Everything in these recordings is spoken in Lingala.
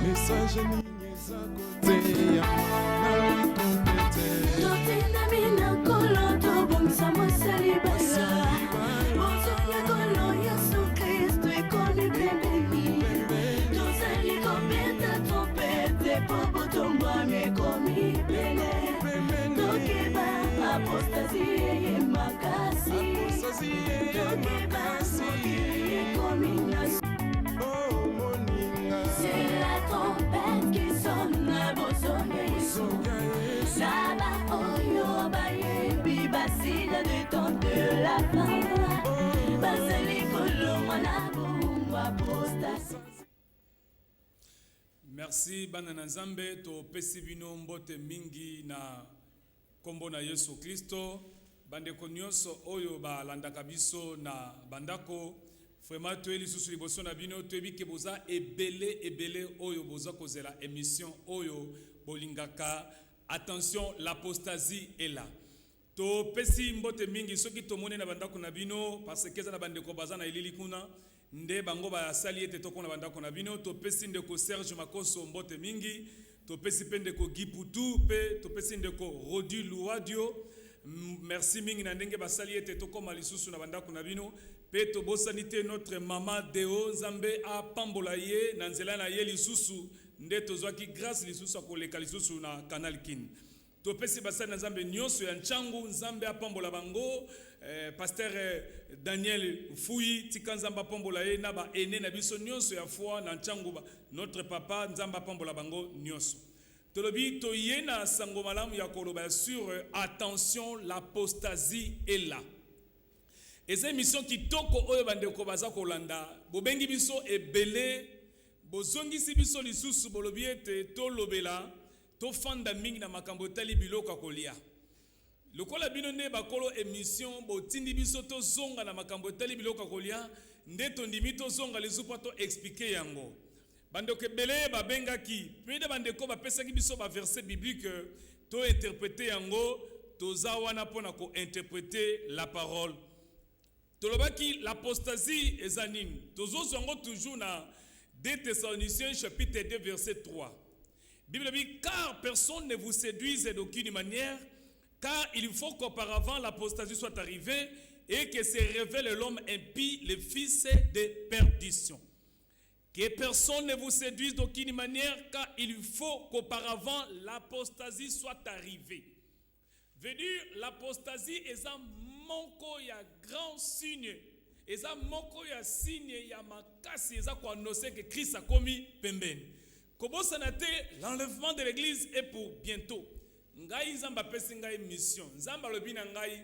message nini eza koteya na litombete totina mina kolo tobongisa mosali basa bonzonya kolo Yesu Kristo ekoni pembeni tozali kobeta trompete po botomba mekomi pene tokeba apostasie ye makasi tokeba mokili ekomi nyonso. C'est la trompette qui sonne à Bozonia Yesu. Saba oyo bayebi basila du temps de la fin. Basali kolomwa na bungu apostasy. Merci bana na Nzambe to pesi bino mbote mingi na kombo na Yesu Kristo. Bandeko nyonso oyo ba landaka biso na bandako. Vraiment tu es lisusu liboso na bino toyebi ke boza ebele oyo boza kozela émission oyo bolingaka. Attention, l'apostasie est là. To pesi mbote mingi soki tomone na bandako na bino parce que za na bandeko baza na elili kuna nde bango ba sali ete toko na bandako na bino to pesi ndeko Serge Makoso mbote mingi to pesi pende ko Giputu pe to pesi ndeko Rodi Luadio. Merci mingi na ndenge basali ete toko malisusu na bandako na bino. Peto bosanite notre maman Deo Nzambe a pambola ye na nzela na ye lisusu nde tozwaki grâce lisusu akoleka lisusu na Canal Kin. To pesi basali na Nzambe nyonso ya nchangu Nzambe a pambola bango pasteur Daniel Fuyi tika Nzambe a pambola ye na ba ene na biso nyonso ya foi na nchangu notre papa Nzambe a pambola bango nyonso. Tolobi to yena sango malamu ya koloba sur attention l'apostasie est là. Et cette mission qui toko oyo bandeko baza kolanda bobengi biso ebele bozongisi biso lisusu bolobi ete to lobela to fanda mingi na makambo tali biloko kolia lokola bino nde bakolo émission botindi biso to zonga na makambo tali biloko kolia nde to ndimi to zonga lisusu to expliquer yango bandeko ebele babengaki pede bandeko bapesaki biso ba verset biblique to interpréter yango toza wana pona ko interpréter la parole. Tolobaki l'apostasie ezanine. Tozo zongo toujours na 2 Thessaloniciens chapitre 2 verset 3. Bible dit car personne ne vous séduise d'aucune manière, car il faut qu'auparavant l'apostasie soit arrivée et que se révèle l'homme impie, le fils de perdition. Que personne ne vous séduise d'aucune manière, car il faut qu'auparavant l'apostasie soit arrivée. Veut dire l'apostasie est un moko ya grand signe. Eza moko ya signe ya makasi eza ko annoncer que Christ a commis pembeni. Kobo sanate l'enlèvement de l'église est pour bientôt. Ngai Nzamba pesi ngai mission. Nzamba lobi na ngai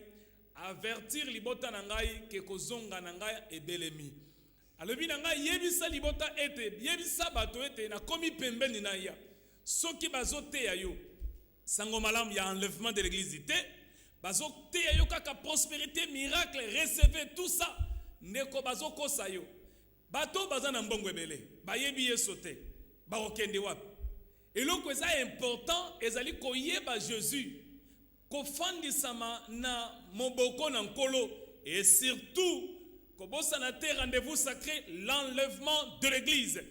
avertir libota na ngai ke kozonga na ngai ebelemi. Alobi na ngai yebisa libota ete yebisa bato ete na komi pembeni na ya. Soki bazote ya yo. Sango malam ya enlèvement de l'église te bazo te ya yo kaka prospérité miracle recevez tout ça neko bazo kosa yo bato bazana mbongo ebele bayebi yeso te ba okende wapi eloko eza important ezali koyeba Jésus kofandisama na moboko na nkolo et surtout kobosana te rendez-vous sacré l'enlèvement de l'église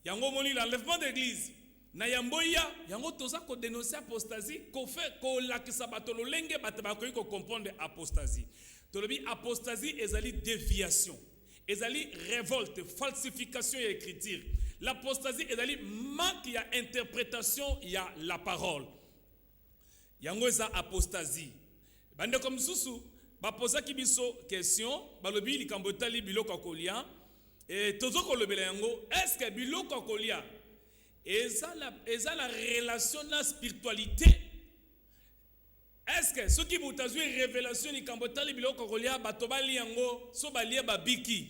yango moni l'enlèvement de l'église na yamboya yango toza ko dénoncer apostasie ko fait ko lakisa bato lolenge bato bakoyi ko comprendre apostasie tolobi apostasie ezali déviation ezali révolte falsification et écriture l'apostasie ezali manque ya interprétation ya la parole yango eza apostasie bande comme susu ba posa ki biso question balobi likambo tali biloko kolia et tozo ko lobela yango est-ce que biloko kolia et ça la relation de la spiritualité. Est-ce que ce qui vous a joué révélation ni kambotali biloko kolia batobali yango so balia babiki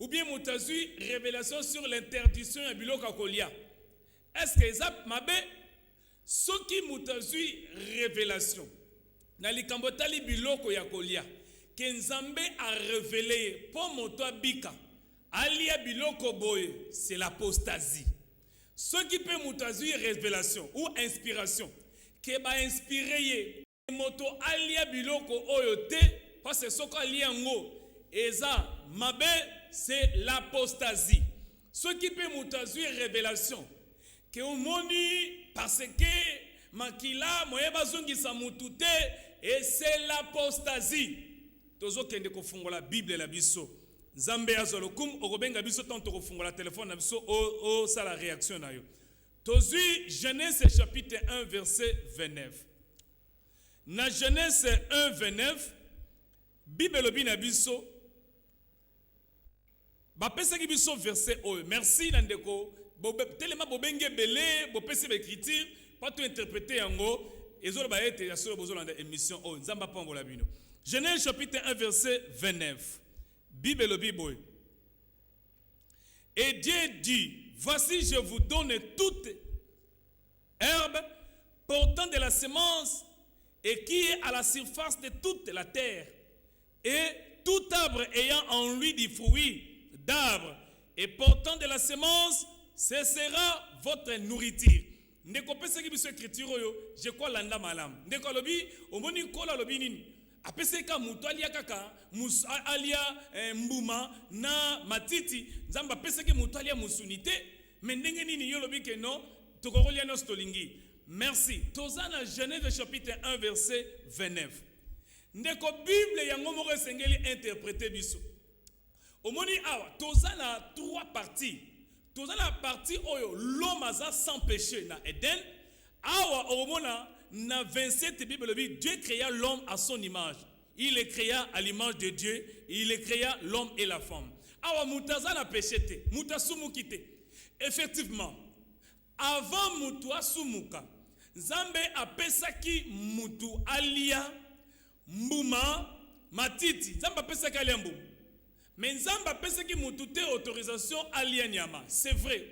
ou bien vous a joué révélation sur l'interdiction ya biloko kolia. Est-ce que ça mabe ce qui vous a joué révélation na likambotali biloko ya kolia que Nzambe a révélé pour moto bika alia biloko boye c'est l'apostasie. Ce qui peut m'outazuir révélation ou inspiration, qui va inspirer moto alia biloko oyote, parce que ce qu'on lia ngo, eza mabe, c'est l'apostasie. Ce qui peut m'utazui révélation. Que au moni parce que makila moyeba zongi sa mutute et c'est l'apostasie. Tozo kende ko fungola Bible la biso. Nzambe azolo kum okobenga biso tanto ko fungola téléphone na biso o ça la réaction na yo. Tozui Genèse chapitre 1 verset 29. Na Genèse 1 29 Bible lobi na biso ba pesa ki biso verset o. Merci nandeko. Tellement bobenge belé bopesi l'écriture pas tout interpréter yango ezolo ba ete ya solo bozolo na émission o nzamba pango la bino. Genèse chapitre 1 verset 29. Bible le Bible. Et Dieu dit, voici je vous donne toute herbe portant de la semence et qui est à la surface de toute la terre, et tout arbre ayant en lui des fruits d'arbre et portant de la semence, ce sera votre nourriture. Ndeko pesa ki biso écriture oyo, je crois landa malam. Ndeko lobi, omoni kola lobi nini? Apese ka mutu alia kaka, alia mbuma na matiti, nzamba pesa ki mutu alia musunite, mais ndenge nini yo lobi ke non, tokokolia no stolingi. Merci. Tozana Genèse chapitre 1 verset 29. Ndeko Bible yango moko esengeli interpréter biso. Omoni awa, tozana 3 parties. Dans la partie où l'homme a sans péché na Eden, awa omona na 27 Bible dit Dieu créa l'homme à son image. Il les créa à l'image de Dieu, il les créa l'homme et la femme. Awa mutaza na péché te, mutasumuki te. Effectivement, avant mutua sumuka, Nzambe apesaki mutu alia mbuma matiti. Nzambe apesaki alia mbuma. Mais Nzamba pesaki mutute autorisation alia nyama. C'est vrai.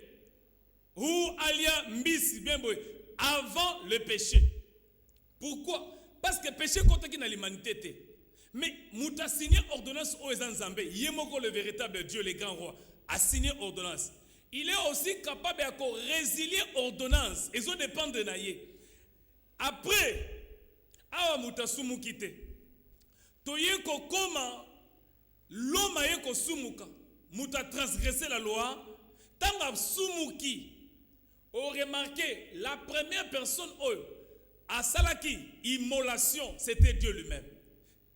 Ou alia mbisi bien avant le péché. Pourquoi? Parce que le péché contre qui n'a l'humanité. Mais muta signé ordonnance au Nzambe. Yemoko le véritable Dieu, le grand roi, a signé ordonnance. Il est aussi capable de résilier ordonnance. Et ça dépend de naïe. Après, awa muta sumu kite. Toye kokoma l'homme a été sumuka, muta transgressé la loi, tant sumuki, on remarqué la première personne à salaki immolation, c'était Dieu lui-même.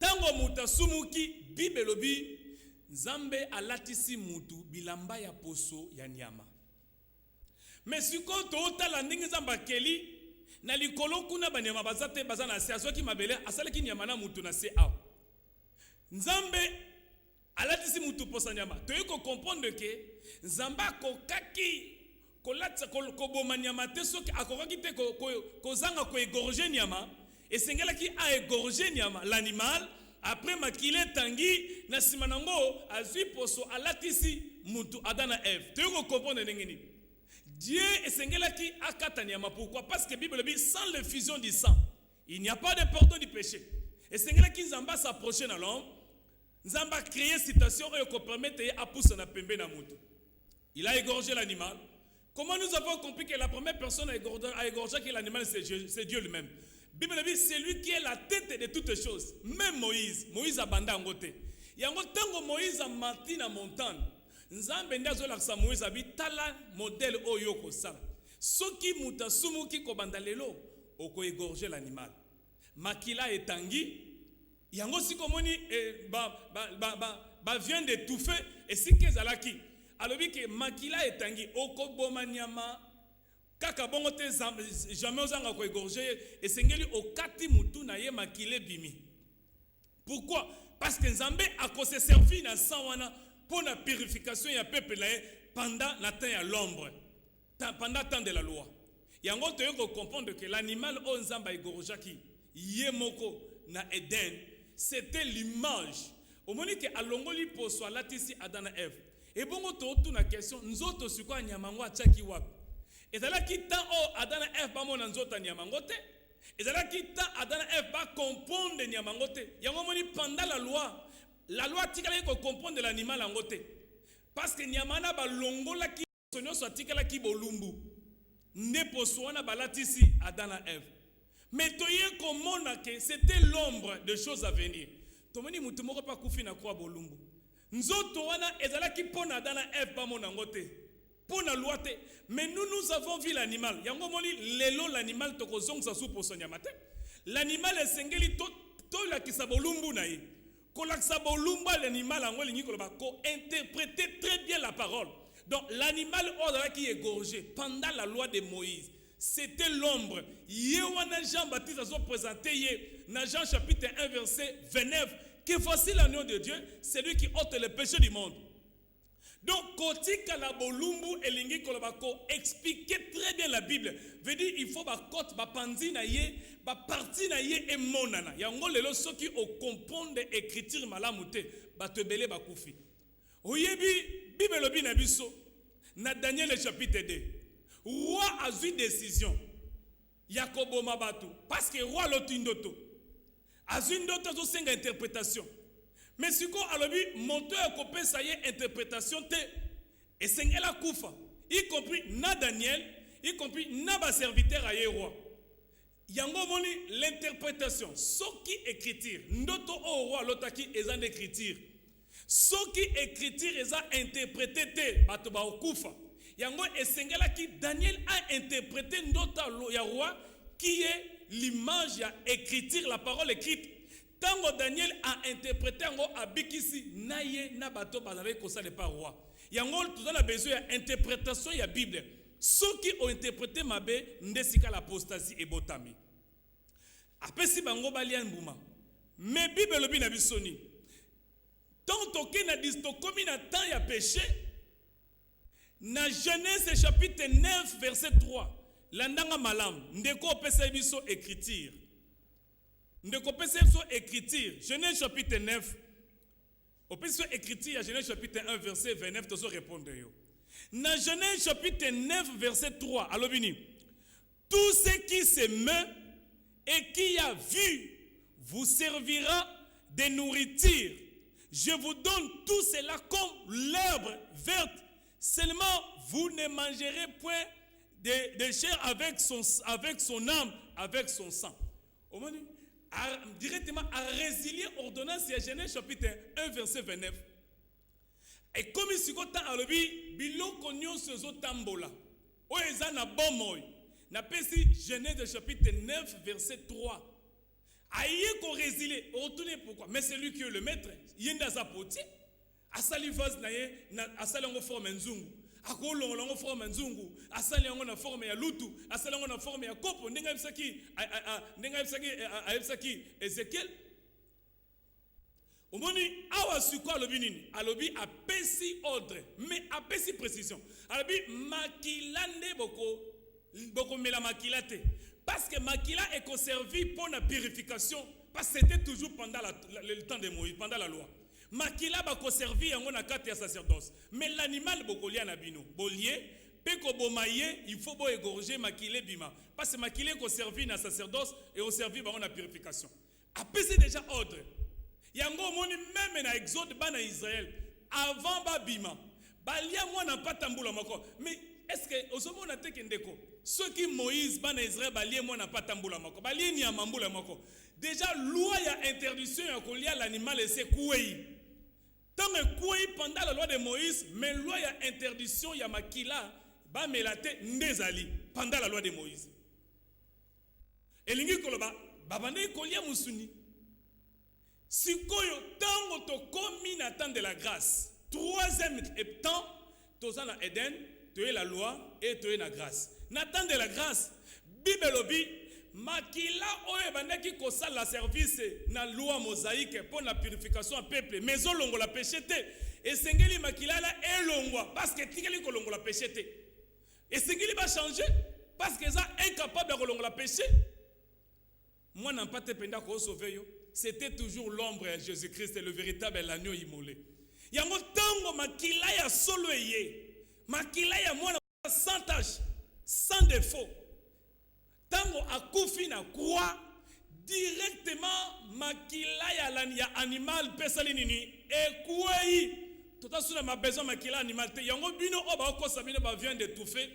Tant muta sumuki, Bible lobi, Nzambe alatisi mutu bilamba ya poso ya nyama. Mais si quand ota la ndingi Nzamba keli, na likolo kuna banyama bazate bazana se asoki mabele asalaki nyama na mutu na se aw. Nzambe alatisi mutu posa nyama. Tu peux comprendre que Nzamba kokaki kolatsa koboma nyama te soki akokaki te kozanga ko égorger nyama et sengelaki a égorger nyama l'animal après makile tangi na simanango azui poso alatisi mutu Adana Eve. Tu peux comprendre ndengeni. Dieu esengelaki akata nyama. Pourquoi? Parce que la Bible dit sans l'effusion du sang, il n'y a pas de pardon du péché. Esengelaki Nzamba s'approcher dans l'homme. Nzamba a créé une situation qui permet à pousser na pembe na mutu. Il a égorgé l'animal. Comment nous avons compris que la première personne a égorgé que l'animal c'est Dieu lui-même. La Bible dit c'est lui qui est la tête de toutes choses. Même Moïse a bandé en côté. Il y a un temps Moïse a marti na montagne. Nzambe ndazo laksa Moïse a dit tala modèle oyoko sala. Soki muta sumuki ko bandalelo oko égorger l'animal. Makila etangi. Yango si komoni vient d'étouffer et si kezalaki alobi ke makila etangi okoboma nyama kaka bongo te jamais ozanga ko égorger et sengeli okati mutu na ye makile bimi. Pourquoi? Parce que Nzambe a se servi na sawana pour la purification ya peuple là pendant la temps ya l'ombre, pendant le temps de la loi. Yango te yoko comprendre que l'animal o Nzamba égorgeaki yemoko na Eden. C'était l'image. Au moment que alongoli poso alatisi Adana Eve. Et bongo to na question nzoto siko nyamango achaki wapi. Ezala kita o Adana Eve ba mona nzota nyamango te. Ezala kita Adana Eve ba comprendre nyamango te. Yango moni pendant la loi tikala ko comprendre l'animal en te. Parce que nyamana ba longola ki sonyo so tikala ki bolumbu. Ne poso wana balatisi Adana Eve. Mais toye komona que c'était l'ombre de choses à venir. Tomoni mutu moko pa kufi na kwa bolumbu. Nzoto wana ezala ki pona Adana Eve ba mona ngote. Pour la loi, mais nous avons vu l'animal. Yango moni lelo l'animal tokozong sa sou pour son yamate. L'animal est sengeli to la kisabolumbu na ye. Ko la kisabolumba l'animal ango lingi ko ba ko interpréter très bien la parole. Donc l'animal ordre qui est égorgé pendant la loi de Moïse. C'était l'ombre. Yewana Jean-Baptiste a présenté dans Jean chapitre 1 verset 29 que voici l'agneau de Dieu, c'est lui qui ôte le péché du monde. Donc, kotika la bolumbu elingi kolobako expliquer très bien la Bible. Veut dire il faut ba kote ba pandi na ye, ba parti na ye et monana. Yango lelo soki o comprendre écriture malamute, ba tebele ba kufi. Oyebi Bible lobi na biso na Daniel chapitre 2. Roi a eu décision. Yakobo mabatu parce que roi lotindoto. Azindoto zo senga interprétation. Mais si ko alobi monteur kopé ça y est interprétation te et sengela kufa y compris na Daniel y compris na ba serviteur à roi. Yango moni l'interprétation soki écriture ndoto au roi lotaki ezan écriture. Soki écriture eza interprété te bato ba okufa. Yango esengela ki Daniel a interprété ndoto ya roi qui est l'image ya écriture la parole écrite. Tango Daniel a interprété yango abikisi naye na bato bazale kosala pas roi. Yango tout a besoin d'interprétation ya Bible. Ceux qui ont interprété mabe ndesika l'apostasie et botami. Apesi bango balia mbuma. Mais Bible lobi na bisoni. Tant toke na distokomi na temps ya péché. Na Genèse chapitre 9 verset 3. Landanga malam ndeko pesa biso écriture. Ndeko pesa biso écriture. Genèse chapitre 9. Au pesa écriture Genèse chapitre 1 verset 29 tozo répondre yo. Dans Genèse chapitre 9 verset 3 alobini. Tout ce qui se meut et qui a vu vous servira de nourriture. Je vous donne tout cela comme l'herbe verte. Seulement vous ne mangerez point de chair avec son âme, avec son sang. Directement à résilier ordonnance de Genèse chapitre 1 verset 29. Et comme il s'y compte à l'obi, biloko nyonso zo tambola. O eza na bomoy. Na pesi Genèse chapitre 9 verset 3. Aïe ko résilier, retourner pourquoi? Mais c'est lui qui est le maître. Yenda za poti. Asali vase na ye, asali ngo forme nzungu. Akolo ngo forme nzungu. Asali ngo na forme ya lutu. Asali ngo na forme ya kopo. Ndenga bisaki Ezekiel. Omoni awa suko alobi nini? Alobi apesi ordre, mais apesi précision. Alobi makilande boko mela makilate. Parce que makila est conservé pour la purification, parce que c'était toujours pendant le temps de Moïse, pendant la loi. Makila ba conservé yango na kati ya sacerdoce. Mais l'animal bokolia na bino, bolie peko bomaye, il faut bo égorger makile bima. Parce que makile est conservé na sacerdoce et on servi ba na purification. Apesi déjà ordre. Yango moni même na Exode bana Israël avant babima balia mwana patambula mako. Mais est-ce que osomona teke ndeko ceux qui Moïse bana Israël balia mwana patambula mako balia ni amambula mako. Déjà loi ya interdiction ya kolia l'animal et c'est kouei. Tant que kouei pendant la loi de Moïse, mais loi ya interdiction ya makila ba melate ndezali pendant la loi de Moïse. Elingi koloba babande kolia musuni. Sikoyo tango to komi na temps de la grâce. Troisième temps, toza na Eden, tu es la loi et tu es la grâce. Na temps de la grâce, Bible lobi makila oye bandaki kosala la service na loi mosaïque pour la purification du peuple. Mais olongo la péché te. Et sengeli makila la elongwa parce que tikeli kolongo la péché te. Et sengeli va changer parce que ça incapable de kolongo la péché. Moi n'en pas te penda ko sauver yo. C'était toujours l'ombre de Jésus-Christ, le véritable agneau immolé. Yango tango makila ya solo ye. Makila ya mwana sans tache, sans défaut. Tango akufi na croix directement makila ya animal pesali nini ekwei. Tota suna ma besoin makila animal te. Yango bino oba okosa bino ba vient d'étouffer.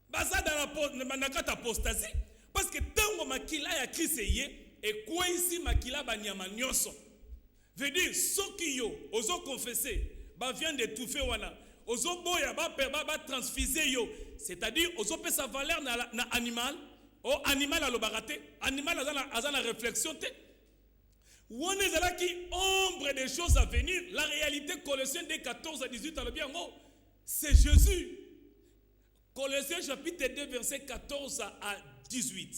Baza dans la nakata apostasie parce que tango makila ya Christ ye et quoi ici makila banyama nyonso veut dire soki yo ozo confesser ba vient d'étouffer wana ozoboya ba transfuser yo, c'est-à-dire ozope sa valeur na animal, o animal alobaka te, animal azana réflexion te. On est là qui ombre des choses à venir. La réalité, Colossiens 14 à 18, c'est Jésus. Colossiens chapitre 2, verset 14 à 18.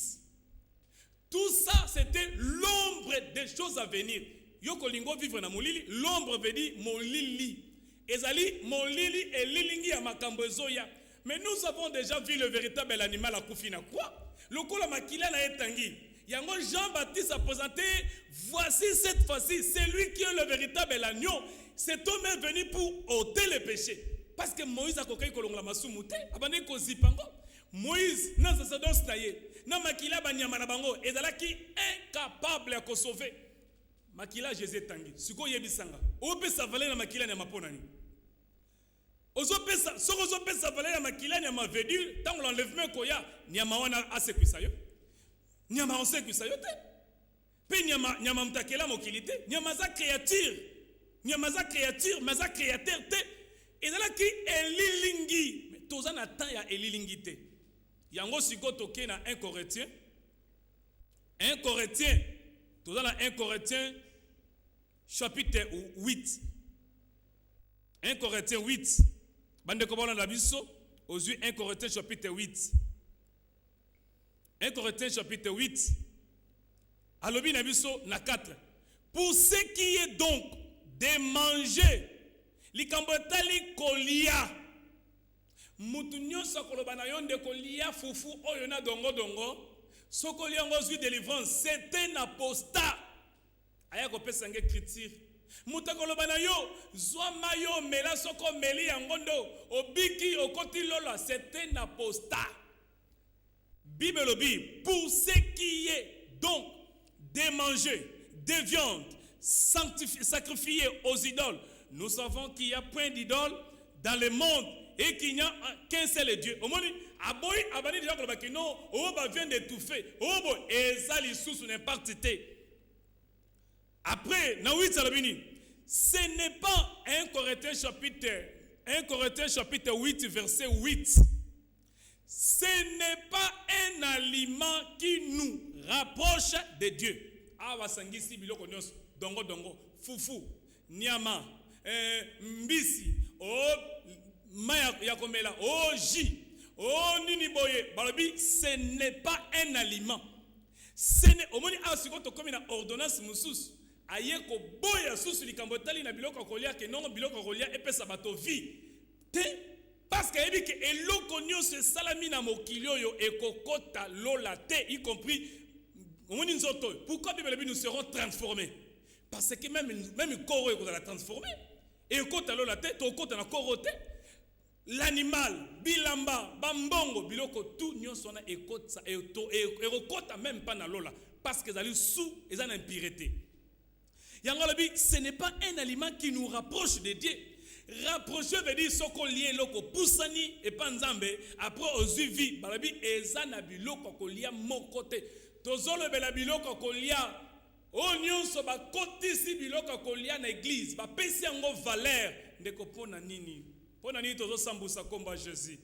Tout ça, c'était l'ombre des choses à venir. Yoko lingo vivre na molili, l'ombre veut dire molili. Ezali molili et lilingi ya makambo ezoya. Mais nous avons déjà vu le véritable animal à Koufina. Quoi? Le kola makila na etangi. Yango Jean-Baptiste a présenté, voici cette fois-ci, c'est lui qui est le véritable agneau. Cet homme est venu pour ôter le péché. Parce que Moïse a kokai kolonga masumute, abane ko zipango. Moïse, nan sacerdoce naye, nan makila banyama na bango, ezalaki incapable à sauver. Makila Jésus tangi, siko yebisanga. Ope sa valeur na makila na maponani. Ozopesa, soko ozopesa valeur na makila na mavedure, tant l'enlèvement koya, nyama wana asekwisa yo. Nyama asekwisa yo te. Pe nyama mtakela mokili te, nyama za créature. Nyama za créature, mais za créateur te. Ezalaki elilingi, mais toza na temps ya elilingi te. Yango siko toke na 1 Corinthiens. 1 Corinthiens. Toza na 1 Corinthiens chapitre 8. 1 Corinthiens 8. Bande ko bana na biso, Ozu 1 Corinthiens chapitre 8. 1 Corinthiens chapitre 8. Alobi na biso na 4. Pour ce qui est donc de manger, likambo tali kolia. Mutu nyonso koloba na yo nde kolia fufu oyo na dongo dongo. Soko liango zui délivrance, c'est un apostat. Aya ko pesa nge critique. Mutu koloba na yo zwa mayo mela soko meli yangondo obiki okoti lola, c'est un apostat. Bible le Bible, pour ce qui est donc de manger, de viande sacrifiée aux idoles, nous savons qu'il n'y a point d'idole dans le monde et qu'il n'y a qu'un seul Dieu. Au monde, aboy abani déjà que le bakino, oba vient d'étouffer, obo ezali sous n'importe té. Après, na 8 salabini, ce n'est pas 1 Corinthiens chapitre 8 verset 8. Ce n'est pas un aliment qui nous rapproche de Dieu. Awa sangisi biloko nyos dongo dongo fufu nyama mbisi o maya yakomela o ji o nini boye balobi, ce n'est pas un aliment. Ce n'est au moni asiko to comme na ordonnance musus aye ko boya susu likambo tali na biloko kolia ke non biloko kolia epesa bato vie te. Parce que eloko nyonso salami na mokili oyo ekokota lola te, y compris omoni nzoto. Pourquoi Bible nous serons transformés? Parce que même corps est la transformer. Et ekota lola te, to kota na corps te. L'animal, bilamba, bambongo, biloko tout nyonso na ekota ekota même pas na lola parce que ezali sous ezan impureté. Yangolobi, ce n'est pas un aliment qui nous rapproche de Dieu. Rapprocher veut dire soko lié loko poussani et panzambe après ozu vi balabi ezana biloko kolia mon côté tozolo bela biloko kolia onyon so ba kotisi biloko kolia na église ba pesi yango valeur ndeko pona nini tozo sambusa komba Jésus.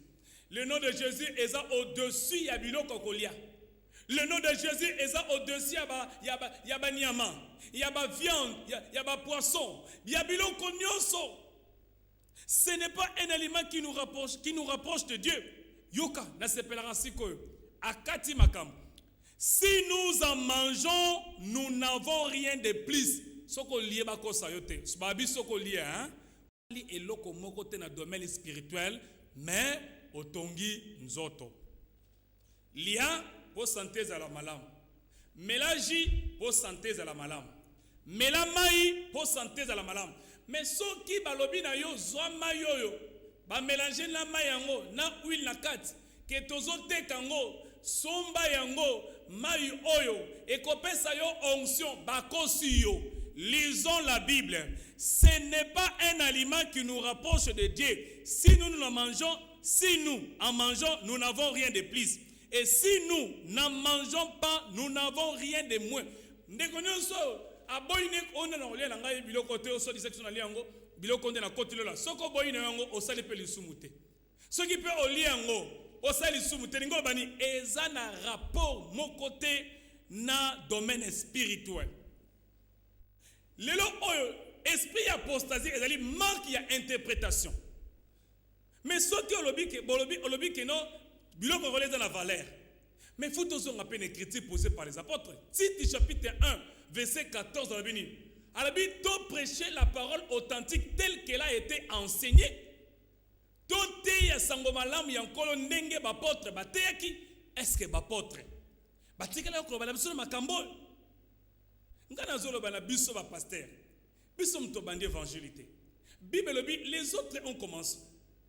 Le nom de Jésus est au-dessus ya biloko kolia. Le nom de Jésus est au-dessus ya ba nyama, ya ba viande, ya ba poisson, ya biloko nyonso. Ce n'est pas un aliment qui nous rapproche de Dieu. Yoka, na sepelera siko. Akati makam. Si nous en mangeons, nous n'avons rien de plus. Soko lié bako sayote. Babi soko lié, hein? Li eloko moko te na domaine spirituel, mais otongi nzoto. Lia pour santé à la malam. Melaji pour santé à la malam. Melamai pour santé à la malam. Mais ceux qui balobi na yo zwa mayoyo ba mélanger na mayango na huile na kati ke tozo te kango somba yango mayi oyo ekopesa yo onction bakosi yo. Lisons la Bible. Ce n'est pas un aliment qui nous rapproche de Dieu. Si nous en mangeons, nous n'avons rien de plus. Et si nous n'en mangeons pas, nous n'avons rien de moins. Aboyne on na olia ngai biloko te so dissection na liango biloko nde na koti lola soko boyi na yango osali pe lisumu te soki pe oli yango osali lisumu te ningo bani eza na rapport moko te na domaine spirituel lelo oyo esprit ya apostasie ezali manque ya interprétation mais soki olobi ke non biloko ngolo eza na valeur mais faut tozonga pe na écriture posée par les apôtres Tite chapitre 1 verset 14 olobi nini alobi to prêcher la parole authentique telle qu'elle a été enseignée to teya sango malamu ya nkolo ndenge bapôtre bateyaki est-ce que bapôtre batikala koloba na biso na makambo nga nazoloba na biso bapasteur biso moto bandi évangélité Bible lobi les autres ont commencé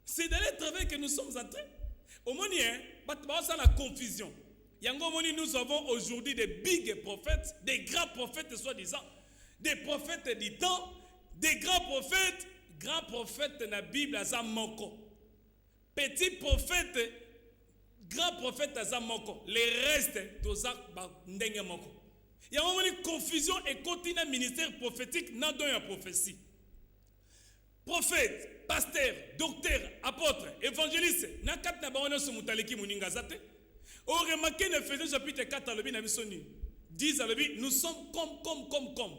c'est dans le travail que nous sommes en train au moins ça la confusion yango moni nous avons aujourd'hui des big prophètes des grands prophètes soi-disant des prophètes du temps des grands prophètes na Bible aza moko petit prophète grand prophète aza moko les restes toza ndenge moko yango moni confusion et continue ministère prophétique na don ya prophétie prophète pasteur docteur apôtre évangéliste na kat na bango nyonso mutaleki moninga za te o remarqué na Ephésiens chapitre 4 alobi na biso ni 10 alobi nous sommes comme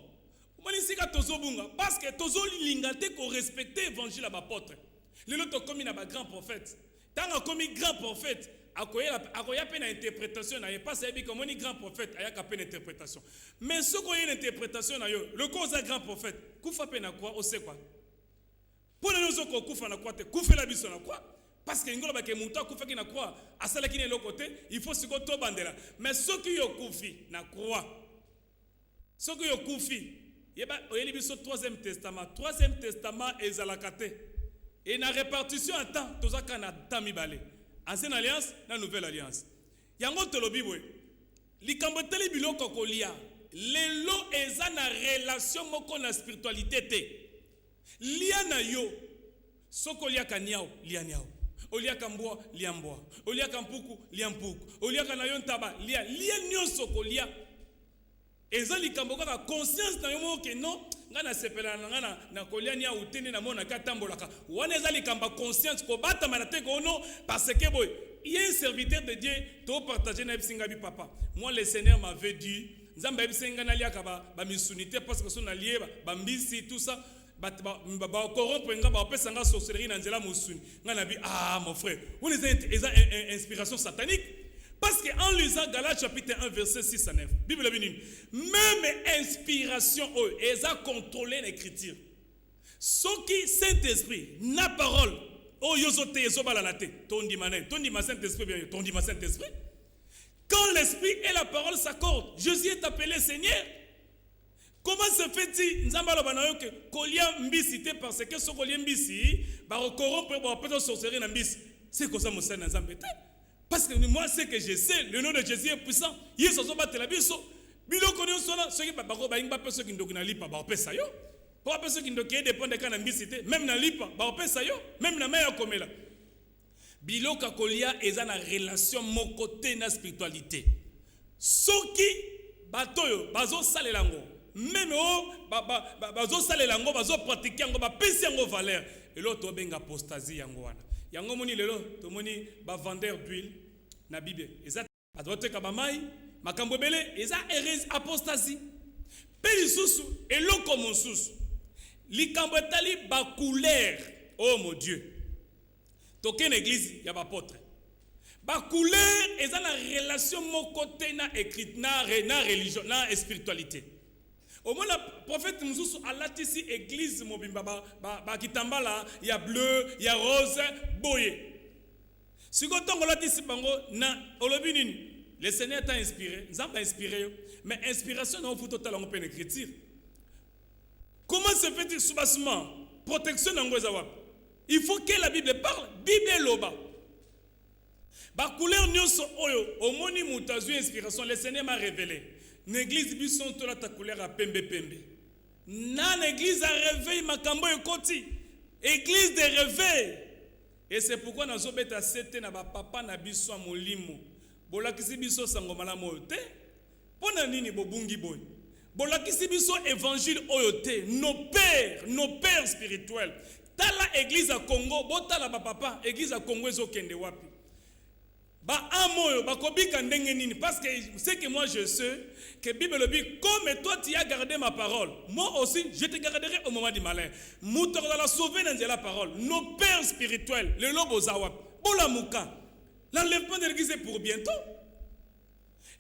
moni sika tozobunga parce que tozolinga te ko respecter évangile ya bapôtre lelo tokomi na ba grand prophète tanga komi grand prophète akoya pe na interprétation na ye pas ebi comme ni grand prophète ayaka pe na interprétation mais ce qu'on y a une interprétation na yo le cause grand prophète kufa pe na quoi o sait quoi pour nous ko kufa na quoi te kufela biso na quoi parce que ngolo ba ke muta kufa ki na quoi asala ki ne lo côté il faut siko to bandela mais ce qui yo kufi na quoi ce qui yo kufi yeba oyeli biso troisième testament ezalakate et na répartition en temps tozaka na tamibale ancienne alliance na nouvelle alliance yango tolobi boy likambo teli biloko kolia lelo eza na relation moko na spiritualité te lia na yo soko lia kaniao lia niao olia kambwa lia mbwa olia kampuku lia mpuku olia kana yo ntaba lia nyonso kolia eza likambo kaka conscience na yo moko ke non nga na sepela nga na kolia nia utene na mona katambolaka wana eza likambo conscience ko bata manate ko no parce que boy il y a un serviteur de Dieu to partager na bisinga bi papa moi le Seigneur m'avait dit nzamba bisinga na liaka ba misunité parce que son allié ba mbisi tout ça ba corrompre nga ba pesa nga sorcellerie na nzela musuni nga na bi mon frère on les inspiration satanique. Parce qu'en lisant Galates chapitre 1 verset 6 à 9, Bible dit même inspiration ils ont contrôlé l'écriture. Ce qui Saint-Esprit na parole yozote yozobalalate ton dit Saint-Esprit bien ton dit Saint-Esprit. Quand l'esprit et la parole s'accordent, Jésus est appelé Seigneur. Comment se fait-il nzambalo banayo que kolia mbisi te parce que ce kolia mbisi ba corrompre ba peut sorcerer na mbisi. C'est comme ça mon Seigneur nzambe te. Parce que moi, ce que je sais, le nom de Jésus est puissant. Il y a ce battre la biso. Bilo connaît cela. Ceux qui bako ba ingba personne qui ndokina lipa ba opesa yo. Pas personne qui ndokina dépend de kana mbisité. Même na lipa ba opesa yo. Même na meya komela. Bilo kakolia eza na relation mon côté na spiritualité. Soki batoyo bazo salelango. Même bazo salelango bazo pratiquer ngo ba pesi ngo valeur. Et l'autre benga apostasie yango wana. Yango moni lelo to moni ba vendeur d'huile na Bible eza adote ka ba mai makambo belé eza hérésie apostasie pe lisusu eloko mosusu likambo etali ba couleur oh mon Dieu toke na église ya ba apôtre ba couleur eza na relation moko te na écrit na religion na spiritualité. Au moins, le prophète Moussous a latissé l'église mobimba ba kitambala ya bleu, ya rose, boye. Si vous avez latissé bango na olobinini, le Seigneur t'a inspiré, nous avons inspiré, mais inspiration n'a pas total en peine écriture. Comment se fait-il soubassement, protection dans Gozawa? Il faut que la Bible parle, Bible loba. Ba couleur nyonso oyo, au moni mutazu inspiration, le Seigneur m'a révélé. L'église bison tola ta couleur à pembe. Na l'église a réveil makambo ekoti. Église de réveil. Et c'est pourquoi nous avons bêta sete na ba papa na biso molimo. Bola kisi biso sango malamu te. Pona nini bobungi boy. bolakisi biso évangile oyote, nos pères spirituels. Tala église à Congo, botala ba papa, église à Congo ezokende wapi. Ba amoyo bakobika ndenge nini, parce que c'est que moi je sais que Bible dit comme toi tu as gardé ma parole, moi aussi je te garderai au moment du malheur. Moutor dans la sauver dans la parole. Nos pères spirituels, le lobo zawap, bolamuka. L'enlèvement de l'église est pour bientôt.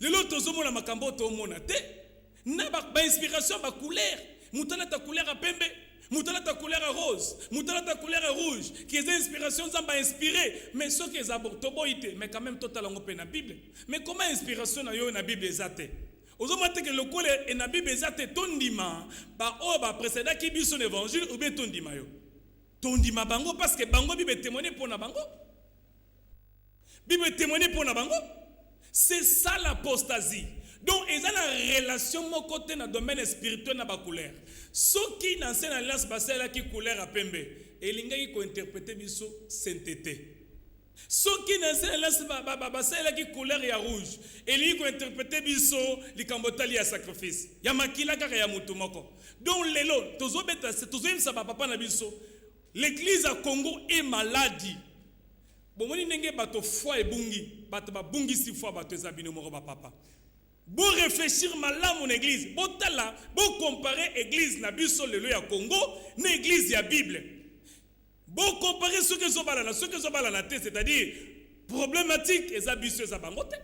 Le lot tozomo la makambo to monate. Na ba inspiration ba couleur. Moutala ta couleur à pembe. Moutala ta couleur à rose, moutala ta couleur à rouge, qui est inspiration, ça m'a inspiré. Mais ce qui est abortoboïté, mais quand même totalement pe na Bible. Mais comment inspiration na yo na Bible ezate? Ozomate que le col est na Bible ezate tondima, ba o ba précédent qui bi son évangile ou bien tondima yo. Tondima bango parce que bango Bible témoigner pour na bango. Bible témoigner pour na bango. C'est ça l'apostasie. Donc, ils ont une relation mon côté dans le domaine spirituel na ba couleur. Ceux qui n'enseignent à l'as basela qui couleur à pembe, et l'inga qui ko interpréter biso sainteté. Ceux qui n'enseignent à l'as basela qui couleur ya rouge, et l'inga ko interpréter biso li kambotali ya sacrifice. Ya makila kaka ya mutu moko. Donc lelo tozo beta tozo imsa papa na biso. L'église à Congo est maladie. Bomoni ndenge bato foi ebungi, bato ba bungi si foi bato ezabino moko ba papa. Bon réfléchir mal mon église, bon tala, bon comparer église na biso lelo ya Congo, na église ya Bible. Bon comparer ce que zo balana, c'est-à-dire problématique eza biso eza bangote.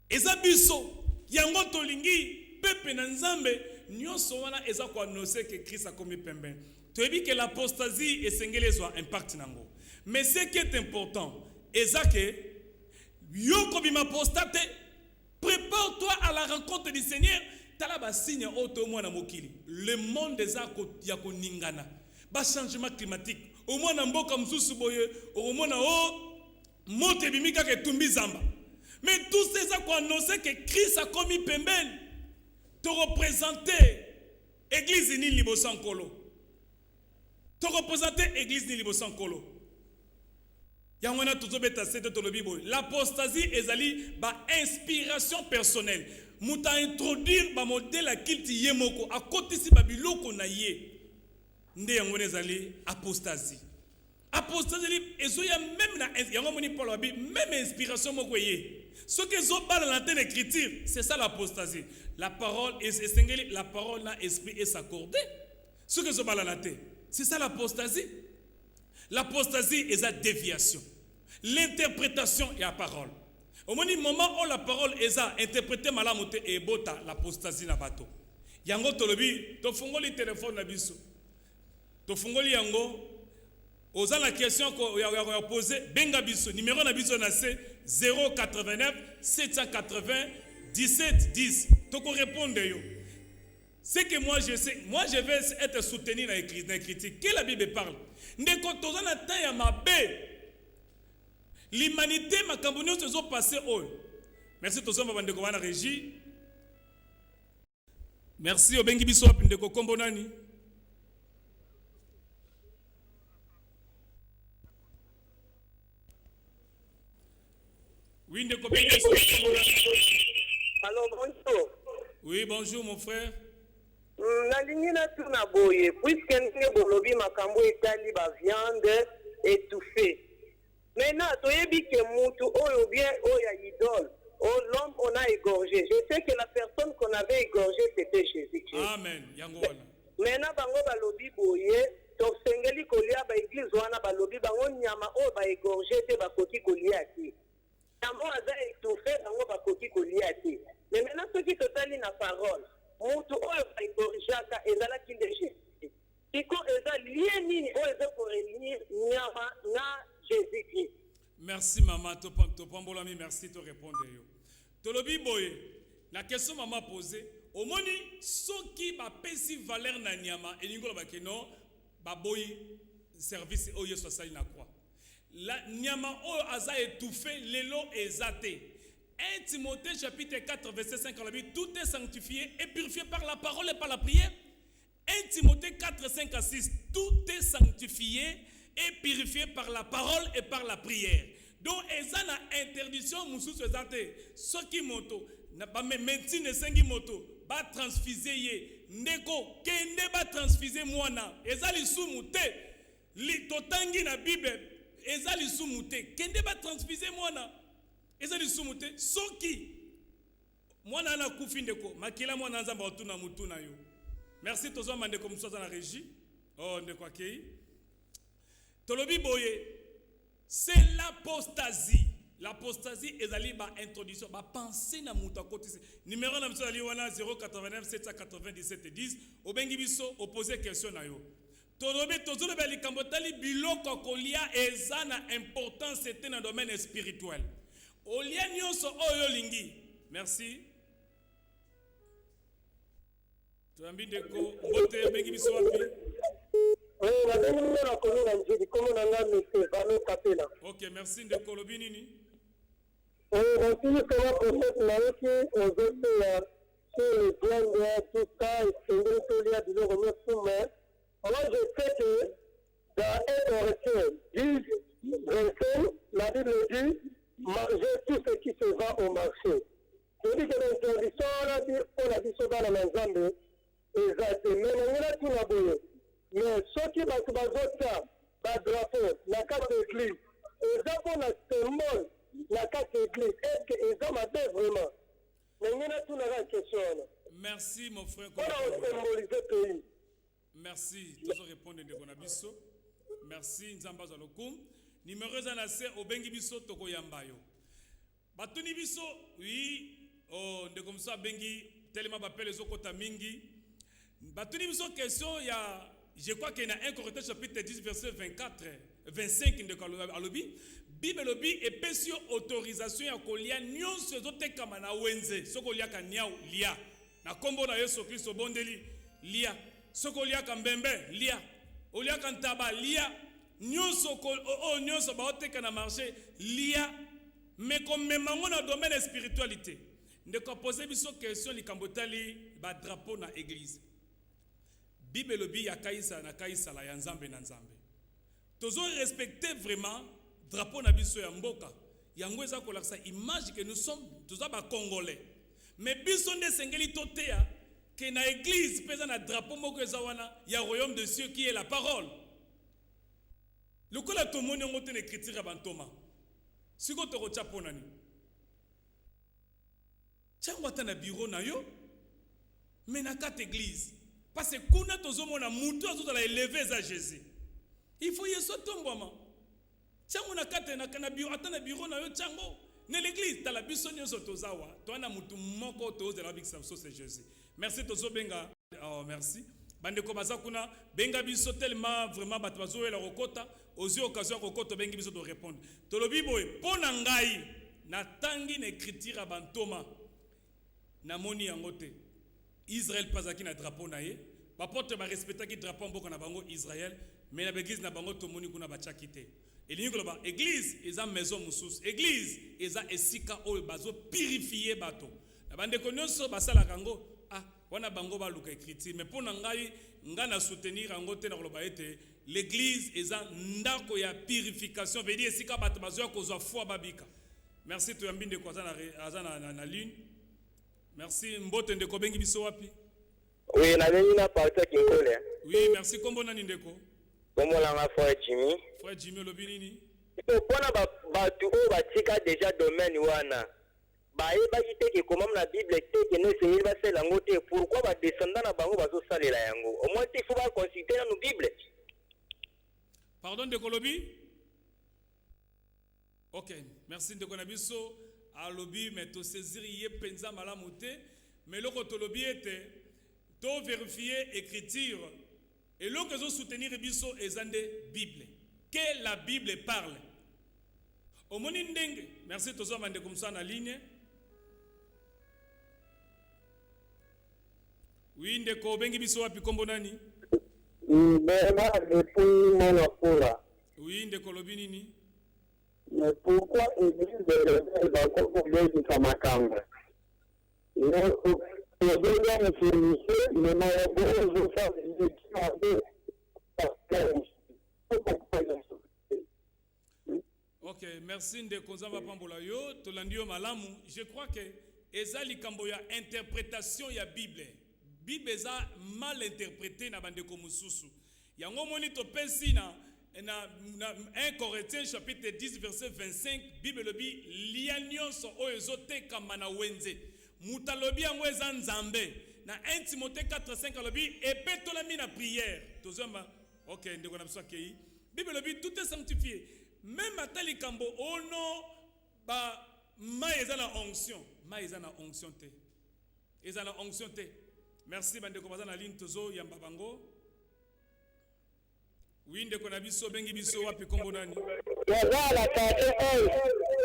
Eza biso yango tolingi pepe na nzambe nyonso wana eza ko annoncer que Christ a commis pembe. Tu as dit que l'apostasie et sengele soit impact nango. Mais ce qui est important, eza que yoko bima apostate. Prépare-toi à la rencontre du Seigneur. Talaba signe auto mwana mokili. Le monde des yako ningana. Ba changement climatique. Au moins na mboka msusu boye, au moins na mote bimika ke tumbi zamba. Mais tous ces gens qui annoncé que Christ a commis pembeni. Te représenter église ni libosankolo. Te représenter église ni libosankolo. L'apostasie est ba inspiration personnelle. Mouta introduire ba modèle à kilti yemoko à côté si babiloko na ye. Nde yangone ezali apostasie. Apostasie ezoya même na yango moni Paul abi même inspiration moko ye. Ce que zo bala la telle écriture, c'est ça l'apostasie. La parole est la parole na esprit et s'accorder. Ce que zo bala la telle, c'est ça l'apostasie. L'apostasie est la déviation. L'interprétation est la parole. Au moment où la parole est interprétée malamote et bota l'apostasie na bato. Yango tolobi to fungoli téléphone na biso. To fungoli yango oza la question ko ya poser benga biso numéro na biso na c'est 089 780 17 10. To ko répondre yo. C'est que moi je sais, moi je vais être soutenu dans les critiques. Que la Bible parle. Ndeko toza na temps ya mabe. L'humanité makambo nyonso zo passé oyo. Merci tozo mabandeko wana régie. Merci obengi biso ndeko kombo nani? Oui, ndeko bengi biso kombo nani? Allô, bonjour. Oui, bonjour mon frère. Nalingi na tuna boye puisque ndenge bolobi makambo etali ba viande étouffée. Maintenant, toyebi ke mutu oyo bien oya idole. Oh, l'homme on a égorgé. Je sais que la personne qu'on avait égorgé c'était Jésus-Christ. Amen. Yango wana. Maintenant bango balobi boye to sengeli kolia ba église wana balobi bango nyama oyo ba égorgé te bakoki kolia te. Nyama aza étouffé bango bakoki kolia te. Mais maintenant ceux qui totali na parole mutu oyo ba égorgeaka ezalaki nde Jésus. Iko eza lié nini oyo eza koreunir nyama na Jésus-Christ. Merci maman, Topambolami, merci de répondre. Tolobi boye, la question maman posée, au moni, ceux qui ba pesi valeur na nyama, et n'ingo ba keno, ba boy service oyo sosali na croix. La nyama oyo aza étouffé, lelo ezate. 1 Timothée chapitre 4 verset 5, on dit tout est sanctifié et purifié par la parole et par la prière. 1 Timothée 4, 5 à 6, tout est sanctifié et purifié par la parole et par la prière. Donc, il y a une interdiction, ce qui moto, médecine sengi moto, ba transfuser ye ndeko kende ba transfuser mwana eza lisumu te li totangi na Bible eza lisumu te kende ba transfuser mwana eza lisumu te soki mwana na kufi ndeko makila mwana nzamba otuna mutu na yo. Merci tozo mandeko musoza na régie. Oh ndeko akei tolobi boye c'est l'apostasie. L'apostasie ezali ba introduction ba penser na mutu akotisi numéro na mso ali wana 089 797 10 obengi biso opposer question na yo tolobi tozolo ba likambo tali biloko kolia eza na importance c'était dans domaine spirituel olia nyonso oyo lingi. Merci toambi ndeko mbote obengi biso wapi. Ok, merci ndeko lobi nini. Alors je sais que dans 1 Corinthiens 10, 25, la Bible dit mangez tout ce qui se vend au marché. Je dis que l'interdiction on a dit ça dans la Nzambe exactement mais on a tout la boye. Mais ceux qui vont faire un drapeau, la carte d'église, ils ont un symbole, la carte d'église. Est-ce qu'ils ont un vraiment? Mais on a tout la question. Merci mon frère. On a symboliser le pays. Merci. Toujours répondre de Konabiso. Merci Nzamba Zalokum. Numéro zanase obengi biso toko yambayo. Batuni biso oui oh de comme ça bengi tellement bapel les okota mingi. Batuni biso question ya je crois qu'il y a 1 Corinthiens chapitre 10 verset 24 25 de Alobi. Bible lobi epesio autorisation ya kolia nyonso ezotekama na wenze. Soko liaka niao lia. Na kombo na Yesu Kristo bondeli lia. Soko liaka mbembe lia. Oliaka ntaba lia. Nyonso nyonso baoteka na marché lia. Mais comme même dans le domaine de spiritualité. Ndeko poser biso question likambotali ba drapeau na église. Bible lobi ya kaisa na kaisa la ya nzambe na nzambe. Tozo respecter vraiment drapeau na biso ya mboka. Yango eza ko laksa image que nous sommes toza ba congolais. Mais biso nde sengeli totea que na église pesa na drapeau moko eza wana ya royaume de Dieu qui est la parole. Le kola tomoni ngote na écriture bantoma. Siko toko chapona ni. Chango atana bureau na yo. Mais na quatre église. Parce que kuna tozomona mutu azozala élevé za Jésus. Il faut yeso tomboma. Chango na kate na kana bureau atana bureau na yo chango. Ne l'église ta la biso nyoso tozawa. Toana mutu moko tozela bikisa so c'est Jésus. Merci tozo benga. Oh merci. Bande ko baza kuna benga biso tellement vraiment batbazo la rokota aux occasions rokota benga biso de répondre. Tolobi boy pona ngai na tangi na écriture bantoma. Na moni yangote. Israël pazaki na drapeau na ye. Ba porte ba respecta ki drapeau mboka na bango Israël, mais na église na bango tomoni kuna ba chakite. Elingi loba église eza maison mususu. Église eza esika oyo bazo purifier bato. Na bande ko nyonso basala kango ah wana bango ba luka écriture mais pona ngai ngana soutenir angote na loba ete l'église eza ndako ya purification veut dire esika bato bazo kozwa foi babika. Merci to yambinde ko azana na ligne. Merci mbote ndeko bengi biso wapi? Oui, na bengi na parti Kinkole. Oui, merci kombo nani ndeko? Kombo la ma frère Jimmy. Frère Jimmy lobi nini? Ito pona ba tu o ba tika déjà domaine wana. Ba e ba kiteke comment na Bible teke ne se ba sela ngote pourquoi ba descendant na bango bazo salela yango. Au moins il faut ba consulter dans nos Bible. Pardon ndeko lobi? OK, merci ndeko na biso. Alobi mais to saisir ye penza malamu te mais loko to lobi ete to vérifier écriture et loko zo soutenir biso ezande Bible que la Bible parle omoni ndenge merci tozo mande comme ça na ligne oui ndeko bengi biso wapi kombo nani Bema depuis mon apura. oui ndeko lobi nini. Mais pourquoi l'église de l'Église va encore du Kamakamba? Il y a un service, mais malheureusement, Ok, merci Ndeko Nzamba Pambola yo, Tolandio Malamu. Je crois que eza likambo ya interprétation ya Bible. Bible eza mal interprété na bandeko mususu. Yango moni topesi na 1 Corinthiens chapitre 10 verset 25, Bible lobi lia nyonso oyo ezotekama na wenze. Muta lobi yango eza nzambe. Na 1 Timothée 4:5 lobi epetolami na prière. Tozomba OK ndeko na biso akei. Bible lobi tout est sanctifié. Même atali kambo ono ba ma eza na onction. Ma eza na onction te. Eza na onction te. Merci bandeko baza na ligne tozo yamba bango. Oui ndeko na biso bengi biso wapi kombo nani? Wazala tate oyo.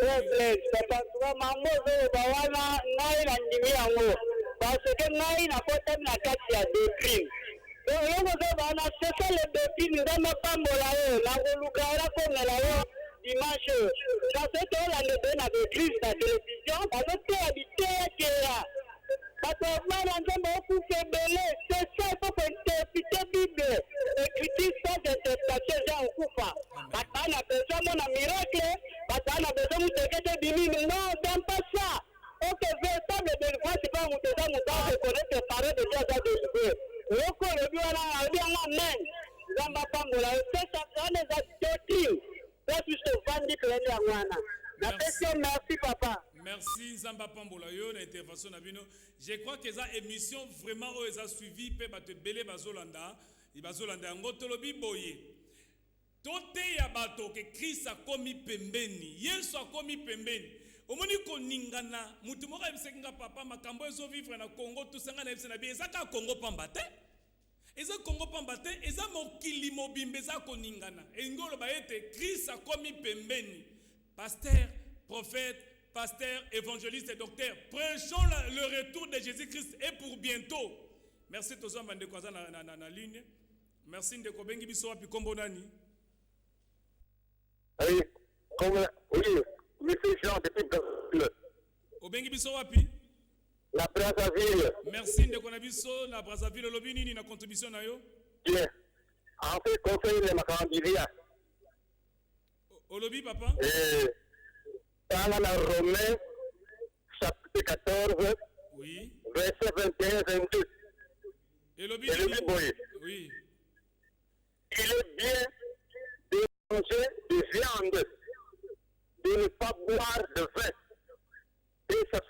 Privilege papa tuwa mamozo bawana ngai na ndimi yango. Parce que ngai na kota na kati ya doctrine. Donc yongo zo bana c'est ça le doctrine ndama pambola yo na koluka la komela yo dimanche. Ça c'est que la ndebe na église na télévision parce que habité ya parce que là nzambe okufa belé c'est ça il faut interpréter Bible. Écriture sans interprétation Jean okufa. Parce qu'on a besoin mon miracle, parce qu'on a besoin de divine. Non, c'est pas ça. Ok, véritable délivrance, c'est pas mon tesson, mon temps de connaître parler de Dieu dans des choses. Loko le bien là, bien amen. Zamba pambola, c'est ça, on les a doctrines. Là, tu te vendis que les amana. La question, merci papa. Merci Zamba Pambola yo na intervention na bino. Je crois que ça émission vraiment o eza suivi pe ba te belé bazolanda, ibazolanda yango tolobi boye. Tote ya bato que Christ a komi pembeni, Yesu a komi pembeni. Omoni ko ningana, mutu moko ebisenga papa makambo ezo vivre na Congo tout sanga na ebise na bi ezaka Congo pambate. Eza Congo pambate, eza mokili mobimbe eza ko ningana. Engolo ba ete Christ a komi pembeni. Pasteur, prophète, pasteur, évangéliste et docteur, prêchons le retour de Jésus-Christ et pour bientôt. Merci tous les gens qui na ligne. Merci de Kobengi biso wapi kombo nani? Oui, comme oui, monsieur Jean depuis Brazzaville. Obengi biso wapi? La Brazzaville. Merci de Konabiso na Brazzaville lobi nini na contribution na yo? Bien. En fait, conseil de Makandiria. Olobi papa? Dans la Romains, chapitre 14, oui. verset 21-22. Et Lobi oui. Il est bien de manger de viande, de ne pas boire de vin. Et ça...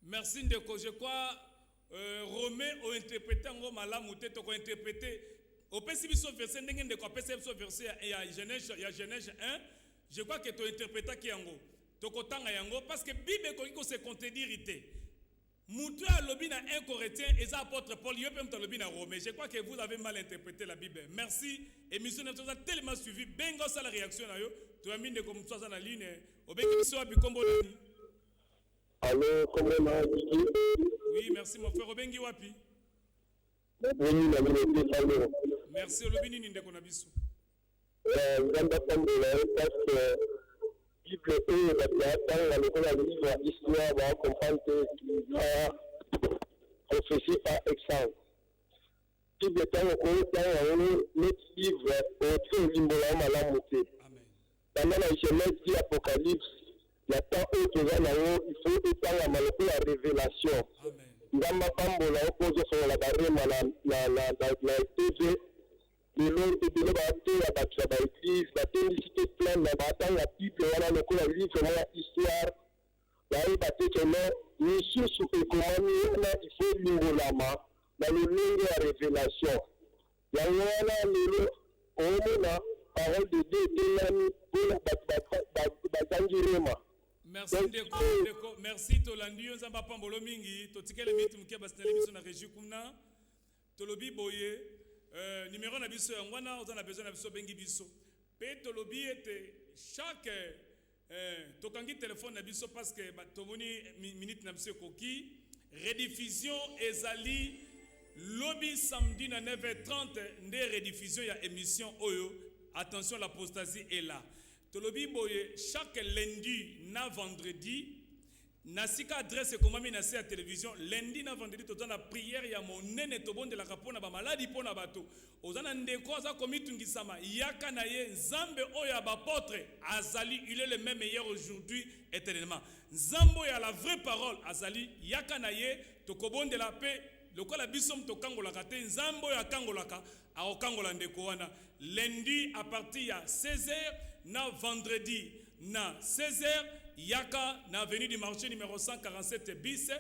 Merci Ndeko. Je crois Romain a interprété en malamu te to ko interprété au pesibiso verset ndenge ndeko pesibiso verset ya Genèse 1. Je crois que tu interprétes qui yango. To kotanga yango parce que Bible ko se contredire ité. Moutou a lobi na 1 Corinthiens et apôtre Paul yo pem to lobi na Romain. Je crois que vous avez mal interprété la Bible. Merci. Émission nous a tellement suivi. Bengo ça la réaction na yo. Tu as mis de comme ça na ligne. Obengi biso abi kombo nani? Allô, comment oui, merci mon frère Obengi wapi? Oui, la minute. Merci Olobini ninde ko na biso. Zamba Pambola parce que Bible est dans le livre histoire va comprendre que prophétie par exemple. Bible est dans le livre au limbola malamuté. Amen. Dans la Genèse dit Apocalypse, il y a tant il faut étendre la révélation. Amen. Zamba Pambola oppose sur la barre la TV. Le long de la bâtisse à l'église, la télicité pleine, la bataille, la Bible, voilà le coup, la livre, la histoire, la bâtisse, le sous et comment il faut l'imbolama, dans le lieu de la révélation. Il y a une parole de Dieu, merci Ndeko, merci Tolandi, on s'en va pas mbolo mingi, totikele mitu mkia basnele biso na région kumna, tolobi boye. Numéro na biso ngwana on a besoin na biso bengi biso pe tolobi ete chaque tokangi téléphone na biso parce que tomoni minute na biso koki rediffusion ezali lobby samedi na 9h30 nde rediffusion ya émission oyo attention l'apostasie est là tolobi boye chaque lundi na vendredi nasika adresse komami na se ya télévision lundi na vendredi toza na prière ya monene tobondelaka mpona bamaladi mpona bato oza na ndeko aza komitungisama yaka na ye nzambe oyo ya bapôtre azali il est le même hier aujourd'hui éternellement nzambe oyo ya la vraie parole azali yaka na ye tokobondela mpe lokola biso tokangolaka te nzambe oyo akangolaka akokangola ndeko wana lundi à partir ya 16h na vendredi na 16h yaka na avenue du marché numéro 147 bis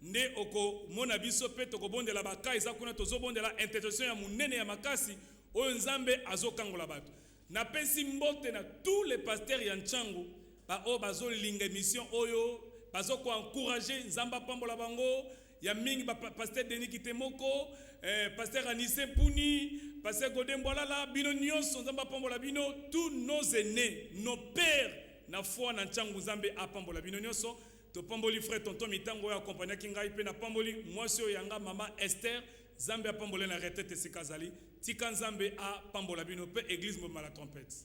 nde oko mona biso pe tokobondela baka eza kuna tozobondela intercession ya munene ya makasi oyo nzambe azokangola bato na pesi mbote na tous les pasteurs ya nchangu ba o bazolinga mission oyo bazoko encourager nzamba pambola bango ya mingi ba pasteur Denis Kitemoko pasteur Anise Puni pasteur Godin Bolala bino nyonso nzamba pambola bino tous nos aînés nos pères na foi na nchangu nzambe apambola bino nyonso to pamboli frère tonton mitango ya accompagner kingai pe na pamboli mwasi o yanga mama Esther nzambe apambola na retraite sikazali tika nzambe apambola bino pe église mo la trompette.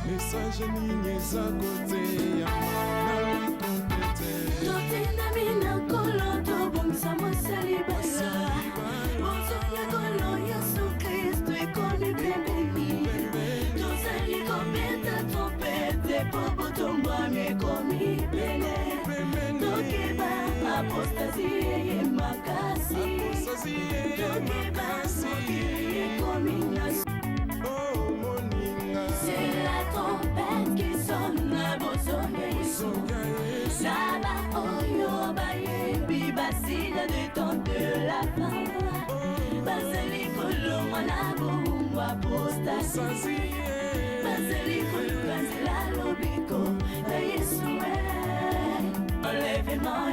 Message nini za kote ya mwana trompete Totenda mina kolo tobongisa mosali basa Bonsonya kolo Yesu Kristo ekoni pembeni Tozali kobeta trompete po botomba mekomi pene Tokeba apostasie ye makasi Tokeba mokili ekomi nasi C'est la trompette qui sonne à Saba oyo bayebi basila de temps de la fin Basali kolo mwana boumbo apostasi Basali kolo kanzela lobiko na Yesu Enlèvement